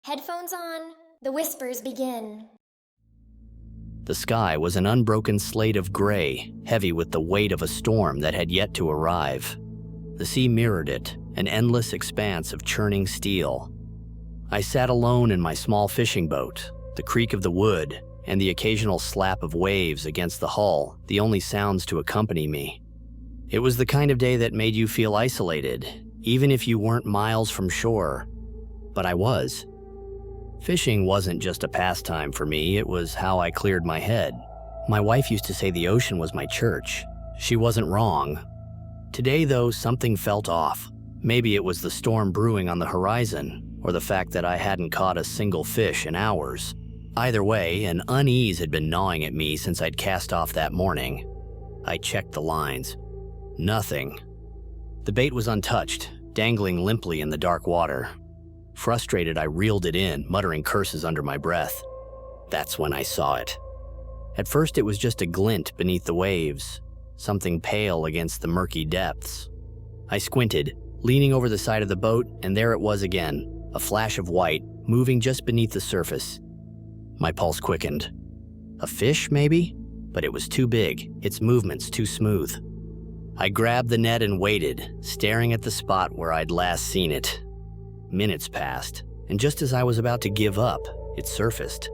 Headphones on, the whispers begin. The sky was an unbroken slate of gray, heavy with the weight of a storm that had yet to arrive. The sea mirrored it, an endless expanse of churning steel. I sat alone in my small fishing boat, the creak of the wood and the occasional slap of waves against the hull, the only sounds to accompany me. It was the kind of day that made you feel isolated, even if you weren't miles from shore. But I was. Fishing wasn't just a pastime for me, it was how I cleared my head. My wife used to say the ocean was my church. She wasn't wrong. Today, though, something felt off. Maybe it was the storm brewing on the horizon, or the fact that I hadn't caught a single fish in hours. Either way, an unease had been gnawing at me since I'd cast off that morning. I checked the lines. Nothing. The bait was untouched, dangling limply in the dark water. Frustrated, I reeled it in, muttering curses under my breath. That's when I saw it. At first, it was just a glint beneath the waves, something pale against the murky depths. I squinted, leaning over the side of the boat, and there it was again, a flash of white, moving just beneath the surface. My pulse quickened. A fish, maybe? But it was too big, its movements too smooth. I grabbed the net and waited, staring at the spot where I'd last seen it. Minutes passed, and just as I was about to give up, it surfaced.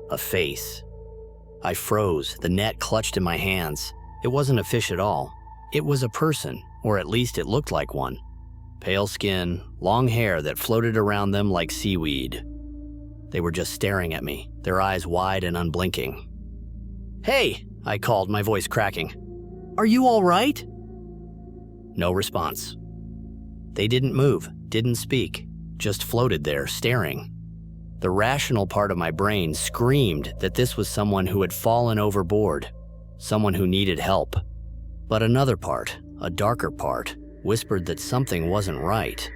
A face. I froze, the net clutched in my hands. It wasn't a fish at all. It was a person, or at least it looked like one. Pale skin, long hair that floated around them like seaweed. They were just staring at me, their eyes wide and unblinking. "Hey!" I called, my voice cracking. "Are you all right?" No response. They didn't move, didn't speak, just floated there, staring. The rational part of my brain screamed that this was someone who had fallen overboard, someone who needed help. But another part, a darker part, whispered that something wasn't right.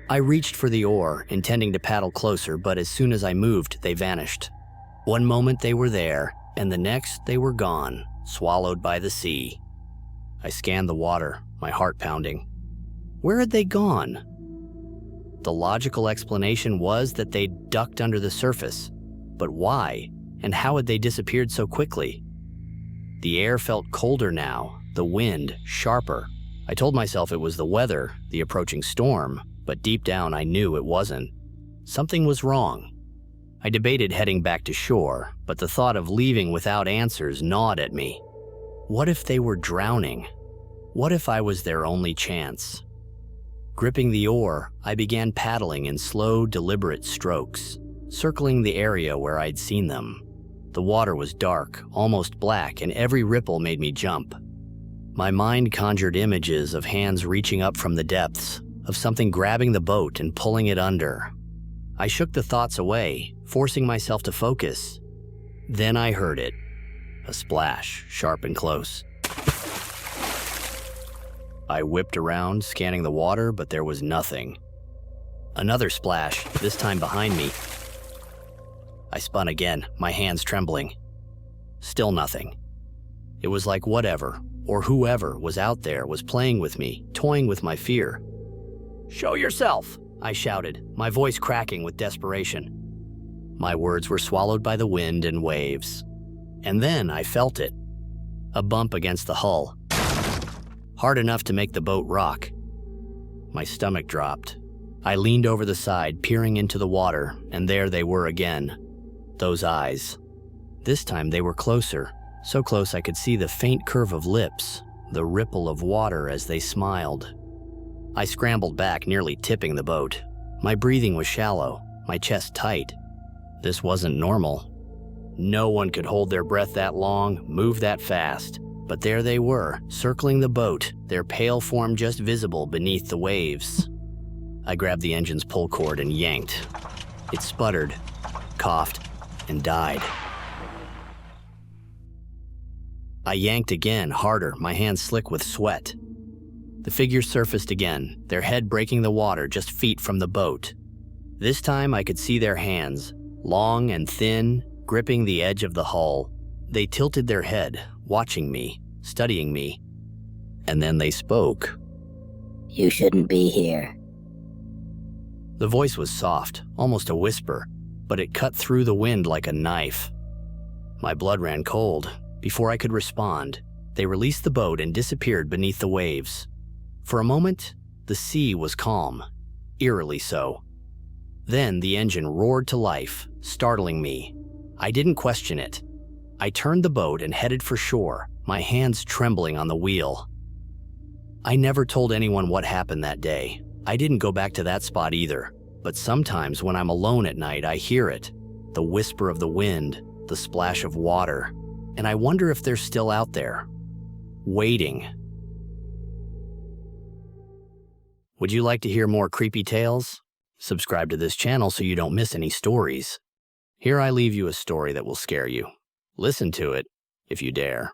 I reached for the oar, intending to paddle closer, but as soon as I moved, they vanished. One moment they were there, and the next they were gone, swallowed by the sea. I scanned the water, my heart pounding. Where had they gone? The logical explanation was that they'd ducked under the surface. But why? And how had they disappeared so quickly? The air felt colder now, the wind sharper. I told myself it was the weather, the approaching storm, but deep down I knew it wasn't. Something was wrong. I debated heading back to shore, but the thought of leaving without answers gnawed at me. What if they were drowning? What if I was their only chance? Gripping the oar, I began paddling in slow, deliberate strokes, circling the area where I'd seen them. The water was dark, almost black, and every ripple made me jump. My mind conjured images of hands reaching up from the depths, of something grabbing the boat and pulling it under. I shook the thoughts away, forcing myself to focus. Then I heard it. A splash, sharp and close. I whipped around, scanning the water, but there was nothing. Another splash, this time behind me. I spun again, my hands trembling. Still nothing. It was like whatever, or whoever was out there was playing with me, toying with my fear. "Show yourself!" I shouted, my voice cracking with desperation. My words were swallowed by the wind and waves. And then I felt it. A bump against the hull. Hard enough to make the boat rock. My stomach dropped. I leaned over the side, peering into the water, and there they were again. Those eyes. This time they were closer, so close I could see the faint curve of lips, the ripple of water as they smiled. I scrambled back, nearly tipping the boat. My breathing was shallow, my chest tight. This wasn't normal. No one could hold their breath that long, move that fast. But there they were, circling the boat, their pale form just visible beneath the waves. I grabbed the engine's pull cord and yanked. It sputtered, coughed, and died. I yanked again, harder, my hands slick with sweat. The figures surfaced again, their head breaking the water just feet from the boat. This time I could see their hands, long and thin, gripping the edge of the hull. They tilted their head, watching me, studying me. And then they spoke. "You shouldn't be here." The voice was soft, almost a whisper, but it cut through the wind like a knife. My blood ran cold. Before I could respond, they released the boat and disappeared beneath the waves. For a moment, the sea was calm, eerily so. Then the engine roared to life, startling me. I didn't question it. I turned the boat and headed for shore, my hands trembling on the wheel. I never told anyone what happened that day. I didn't go back to that spot either, but sometimes when I'm alone at night, I hear it, the whisper of the wind, the splash of water, and I wonder if they're still out there, waiting. Would you like to hear more creepy tales? Subscribe to this channel so you don't miss any stories. Here I leave you a story that will scare you. Listen to it if you dare.